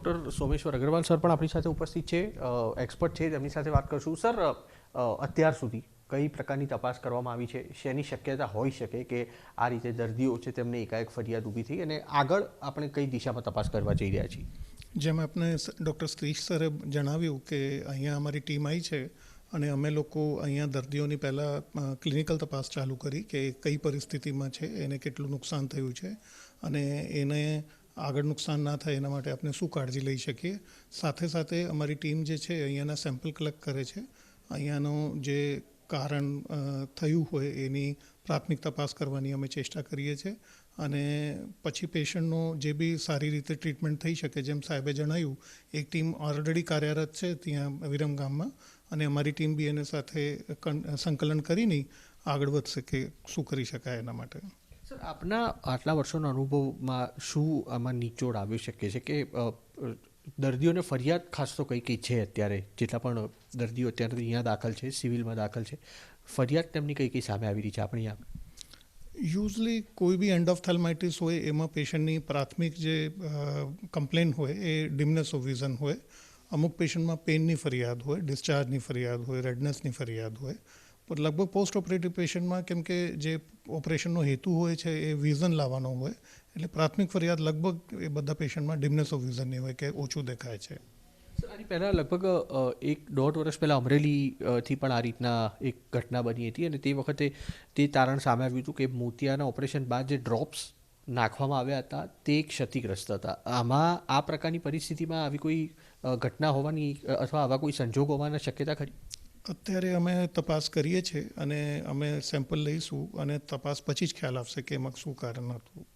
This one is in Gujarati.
ડૉક્ટર સોમેશ્વર અગ્રવાલ સર પણ આપણી સાથે ઉપસ્થિત છે, એક્સપર્ટ છે, તેમની સાથે વાત કરશું. સર, અત્યાર સુધી કઈ પ્રકારની તપાસ કરવામાં આવી છે? શેની શક્યતા હોઈ શકે કે આ રીતે દર્દીઓ છે તેમને એકાએક ફરિયાદ ઊભી થઈ, અને આગળ આપણે કઈ દિશામાં તપાસ કરવા જઈ રહ્યા છીએ? જેમ આપણે ડૉક્ટર સ્ત્રીશ સરે જણાવ્યું કે અહીંયા અમારી ટીમ આવી છે અને અમે લોકો અહીંયા દર્દીઓની પહેલાં ક્લિનિકલ તપાસ ચાલુ કરી કે કઈ પરિસ્થિતિમાં છે, એને કેટલું નુકસાન થયું છે અને એને આગળ નુકસાન ના થાય એના માટે આપણે શું કાળજી લઈ શકીએ. સાથે સાથે અમારી ટીમ જે છે અહીંયાના સેમ્પલ કલેક્ટ કરે છે. અહીંયાનું જે કારણ થયું હોય એની પ્રાથમિક તપાસ કરવાની અમે ચેષ્ટા કરીએ છીએ અને પછી પેશન્ટનો જે બી સારી રીતે ટ્રીટમેન્ટ થઈ શકે, જેમ સાહેબે જણાવ્યું, એક ટીમ ઓલરેડી કાર્યરત છે ત્યાં વિરમગામમાં અને અમારી ટીમ બી એને સાથે સંકલન કરીને આગળ વધશે કે શું કરી શકાય એના માટે. સર, આપના આટલા વર્ષોના અનુભવમાં શું આમાં નિચોડ આવી શકે છે કે દર્દીઓને ફરિયાદ ખાસ તો કઈ કઈ છે અત્યારે, જેટલા પણ દર્દીઓ અત્યારે અહીંયા દાખલ છે, સિવિલમાં દાખલ છે, ફરિયાદ તેમની કઈ કઈ સામે આવી રહી છે આપણી આ? યુઝલી કોઈ બી એન્ડોફથેલ્માઇટિસ હોય એમાં પેશન્ટની પ્રાથમિક જે કમ્પ્લેન હોય એ ડિમનેસ ઓફ વિઝન હોય. અમુક પેશન્ટમાં પેઇનની ફરિયાદ હોય, ડિસ્ચાર્જની ફરિયાદ હોય, રેડનેસની ફરિયાદ હોય. પણ લગભગ પોસ્ટ ઓપરેટિવ પેશન્ટમાં કેમ કે જે ઓપરેશનનો હેતુ હોય છે એ વિઝન લાવવાનો હોય, એટલે પ્રાથમિક ફરિયાદ લગભગ એ બધા પેશન્ટમાં ડિમનેસ ઓફ વિઝનની હોય કે ઓછું દેખાય છે. સર, આની પહેલાં લગભગ 1-1.5 વર્ષ પહેલાં અમરેલીથી પણ આ રીતના એક ઘટના બની હતી અને તે વખતે તે તારણ સામે આવ્યું હતું કે મોતિયાના ઓપરેશન બાદ જે ડ્રોપ્સ નાખવામાં આવ્યા હતા તે ક્ષતિગ્રસ્ત હતા. આમાં આ પ્રકારની પરિસ્થિતિમાં આવી કોઈ ઘટના હોવાની અથવા આવા કોઈ સંજોગ હોવાની શક્યતા ખરી? અત્યારે અમે તપાસ કરીએ છીએ અને અમે સેમ્પલ લઈશું અને તપાસ પછી જ ખ્યાલ આવશે કે એમાં શું કારણ હતું.